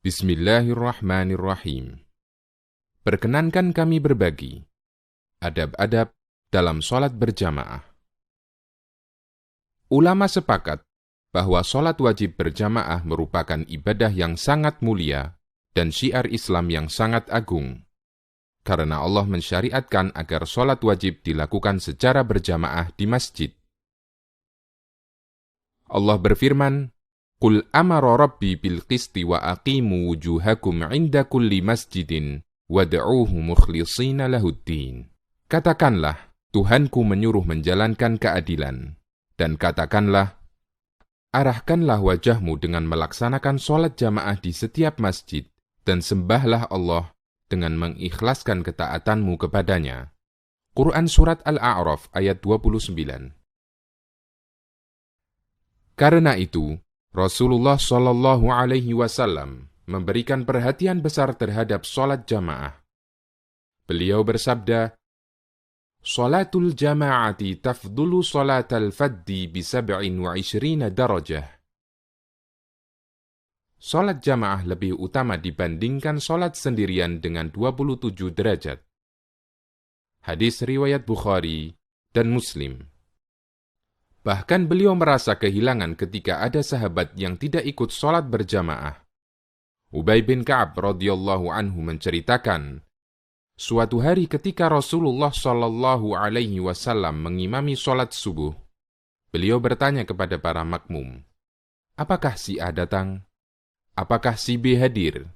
Bismillahirrahmanirrahim. Perkenankan kami berbagi adab-adab dalam sholat berjamaah. Ulama sepakat bahwa sholat wajib berjamaah merupakan ibadah yang sangat mulia dan syiar Islam yang sangat agung, karena Allah mensyariatkan agar sholat wajib dilakukan secara berjamaah di masjid. Allah berfirman, Qul amara rabbi bil qisti wa aqimu wujuhakum inda kulli masjidin wad'uuhu mukhlishina lahuddin. Katakanlah, Tuhanku menyuruh menjalankan keadilan. Dan katakanlah, arahkanlah wajahmu dengan melaksanakan sholat jamaah di setiap masjid, dan sembahlah Allah dengan mengikhlaskan ketaatanmu kepadanya. Quran Surat Al-A'raf ayat 29. Karena itu, Rasulullah Shallallahu Alaihi Wasallam memberikan perhatian besar terhadap sholat jamaah. Beliau bersabda, "Sholatul jama'ati tafdulu sholatal faddi bi 27 darajah." Sholat jamaah lebih utama dibandingkan sholat sendirian dengan 27 derajat. Hadis riwayat Bukhari dan Muslim. Bahkan beliau merasa kehilangan ketika ada sahabat yang tidak ikut sholat berjamaah. Ubay bin Ka'ab radhiyallahu anhu menceritakan, suatu hari ketika Rasulullah Shallallahu Alaihi Wasallam mengimami sholat subuh, beliau bertanya kepada para makmum, apakah si A datang? Apakah si B hadir?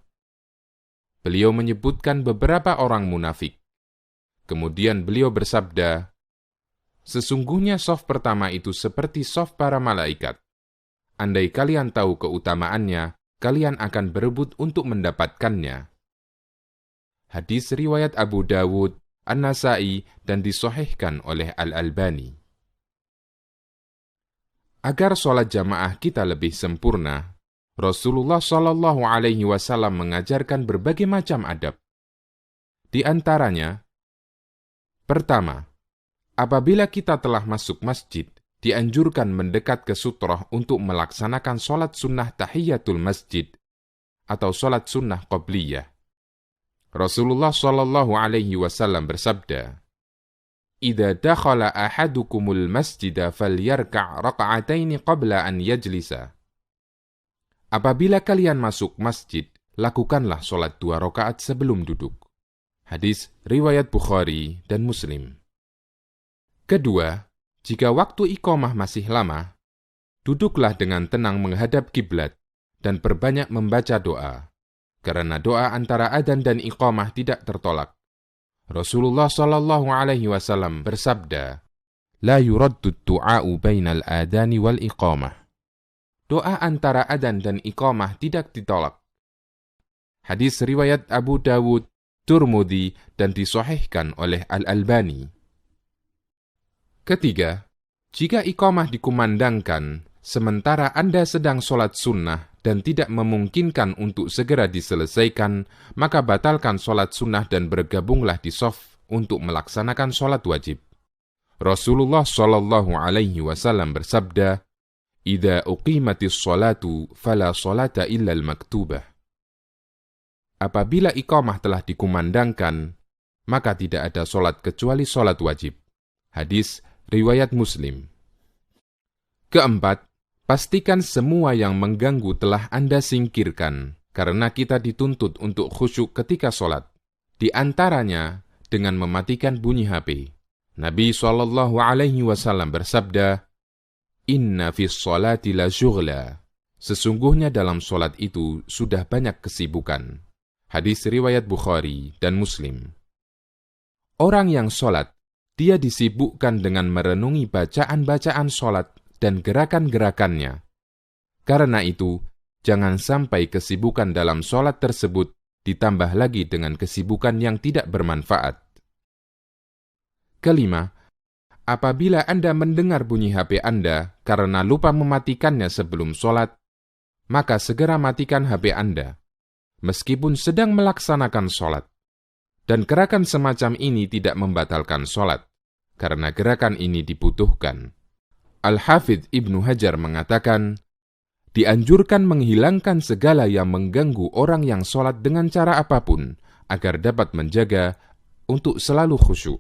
Beliau menyebutkan beberapa orang munafik. Kemudian beliau bersabda, sesungguhnya shaf pertama itu seperti shaf para malaikat. Andai kalian tahu keutamaannya, kalian akan berebut untuk mendapatkannya. Hadis riwayat Abu Dawud, An-Nasai, dan disahihkan oleh Al-Albani. Agar sholat jamaah kita lebih sempurna, Rasulullah Shallallahu Alaihi Wasallam mengajarkan berbagai macam adab. Di antaranya, pertama, apabila kita telah masuk masjid, dianjurkan mendekat ke sutroh untuk melaksanakan sholat sunnah tahiyatul masjid atau sholat sunnah qobliyah. Rasulullah Shallallahu Alaihi Wasallam bersabda, "Idza dakhala ahadukumul masjida falyarka' raka'ataini qabla an yajlisa." Apabila kalian masuk masjid, lakukanlah sholat 2 rakaat sebelum duduk. Hadis riwayat Bukhari dan Muslim. Kedua, jika waktu iqamah masih lama, duduklah dengan tenang menghadap kiblat dan perbanyak membaca doa, karena doa antara adzan dan iqamah tidak tertolak. Rasulullah Shallallahu Alaihi Wasallam bersabda, "La yuraddu du'a'u bainal adani wal iqamah." Doa antara adzan dan iqamah tidak ditolak. Hadis riwayat Abu Dawud, Tirmidzi, dan disahihkan oleh Al-Albani. Ketiga, jika iqamah dikumandangkan, sementara Anda sedang sholat sunnah dan tidak memungkinkan untuk segera diselesaikan, maka batalkan sholat sunnah dan bergabunglah di shaf untuk melaksanakan sholat wajib. Rasulullah Shallallahu Alaihi Wasallam bersabda, "Idza uqimatis sholatu, fala sholata illa al-maktubah." Apabila iqamah telah dikumandangkan, maka tidak ada sholat kecuali sholat wajib. Hadis riwayat Muslim. Keempat, pastikan semua yang mengganggu telah Anda singkirkan, karena kita dituntut untuk khusyuk ketika sholat. Di antaranya, dengan mematikan bunyi HP. Nabi SAW bersabda, "Inna fis sholati la syughla." Sesungguhnya dalam sholat itu sudah banyak kesibukan. Hadis riwayat Bukhari dan Muslim. Orang yang sholat, dia disibukkan dengan merenungi bacaan-bacaan sholat dan gerakan-gerakannya. Karena itu, jangan sampai kesibukan dalam sholat tersebut ditambah lagi dengan kesibukan yang tidak bermanfaat. Kelima, apabila Anda mendengar bunyi HP Anda karena lupa mematikannya sebelum sholat, maka segera matikan HP Anda, meskipun sedang melaksanakan sholat. Dan gerakan semacam ini tidak membatalkan sholat, karena gerakan ini dibutuhkan. Al-Hafidh Ibnu Hajar mengatakan, Dianjurkan menghilangkan segala yang mengganggu orang yang sholat dengan cara apapun, agar dapat menjaga untuk selalu khusyuk.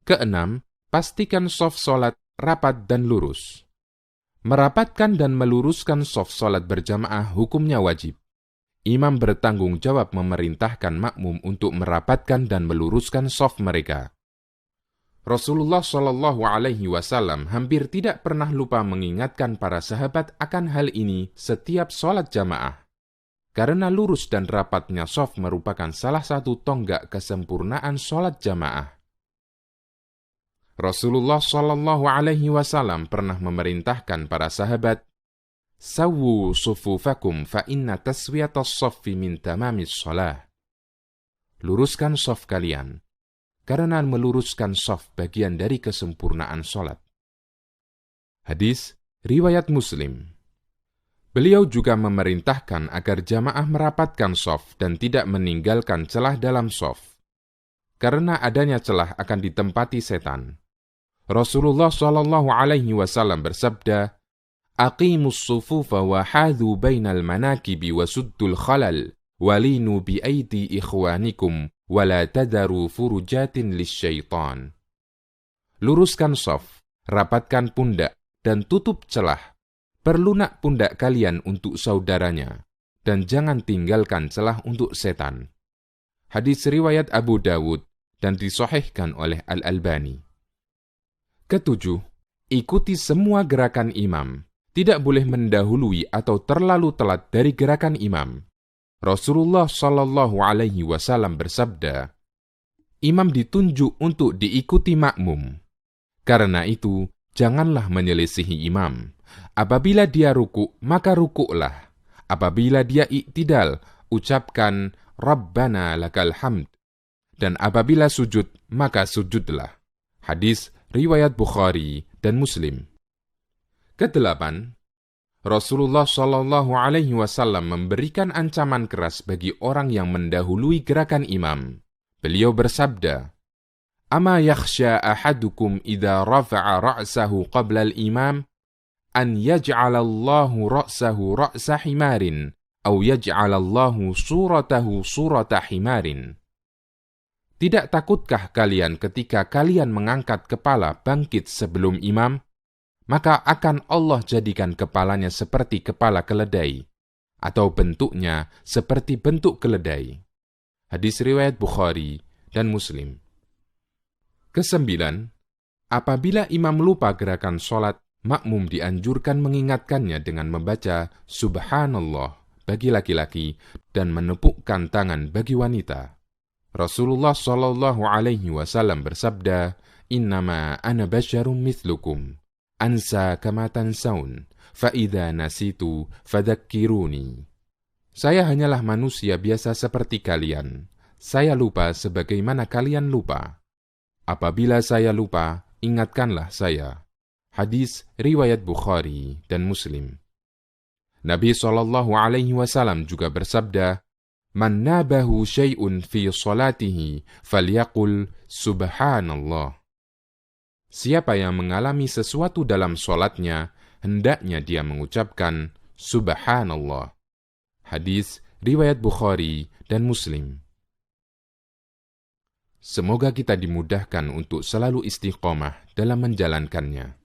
Keenam, pastikan shaf sholat rapat dan lurus. Merapatkan dan meluruskan shaf sholat berjamaah hukumnya wajib. Imam bertanggung jawab memerintahkan makmum untuk merapatkan dan meluruskan shaf mereka. Rasulullah Shallallahu Alaihi Wasallam hampir tidak pernah lupa mengingatkan para sahabat akan hal ini setiap sholat jamaah. Karena lurus dan rapatnya shaf merupakan salah satu tonggak kesempurnaan sholat jamaah. Rasulullah Shallallahu Alaihi Wasallam pernah memerintahkan para sahabat, "Sawwu sufufakum fa inna taswiyatas shaffi min tamamis shalah." Luruskan shaf kalian, karena meluruskan shaf bagian dari kesempurnaan sholat. Hadis riwayat Muslim. Beliau juga memerintahkan agar jamaah merapatkan shaf dan tidak meninggalkan celah dalam shaf, karena adanya celah akan ditempati setan. Rasulullah Shallallahu Alaihi Wasallam bersabda, "Aqimus sufufa wa hadhu bainal manakibi wa suddul khalal, walinu bi aidi ikhwanikum, wala tadaru furujatin lisyaitan." Luruskan shaf, rapatkan pundak, dan tutup celah. Perlunak pundak kalian untuk saudaranya, dan jangan tinggalkan celah untuk setan. Hadis riwayat Abu Dawud dan disahihkan oleh Al-Albani. Ketujuh, ikuti semua gerakan imam. Tidak boleh mendahului atau terlalu telat dari gerakan imam. Rasulullah Shallallahu Alaihi Wasallam bersabda, "Imam ditunjuk untuk diikuti makmum. Karena itu, janganlah menyelisihi imam. Apabila dia rukuk, maka rukuklah. Apabila dia i'tidal, ucapkan Rabbana lakal hamd. Dan apabila sujud, maka sujudlah." Hadis riwayat Bukhari dan Muslim. Kedelapan, Rasulullah Shallallahu Alaihi Wasallam memberikan ancaman keras bagi orang yang mendahului gerakan imam. Beliau bersabda, "Ama yakhsha ahadukum idza rafa'a ra'sahu qabla al-imam an yaj'alallahu ra'sahu ra'sa himarin aw yaj'alallahu suratahu surata himarin." Tidak takutkah kalian ketika kalian mengangkat kepala bangkit sebelum imam? Maka akan Allah jadikan kepalanya seperti kepala keledai, atau bentuknya seperti bentuk keledai. Hadis riwayat Bukhari dan Muslim. Kesembilan, apabila imam lupa gerakan sholat, makmum dianjurkan mengingatkannya dengan membaca Subhanallah bagi laki-laki dan menepukkan tangan bagi wanita. Rasulullah Shallallahu Alaihi Wasallam bersabda, "Innama ana basyarum mithlukum, ansa kama tansaun, fa idza nasitu fadzakkiruni." Saya hanyalah manusia biasa seperti kalian. Saya lupa sebagaimana kalian lupa. Apabila saya lupa, ingatkanlah saya. Hadis riwayat Bukhari dan Muslim. Nabi Shallallahu Alaihi Wasallam juga bersabda, "Man nabahu syai'un fi salatihi falyaqul subhanallah." Siapa yang mengalami sesuatu dalam sholatnya, hendaknya dia mengucapkan subhanallah. Hadis riwayat Bukhari dan Muslim. Semoga kita dimudahkan untuk selalu istiqomah dalam menjalankannya.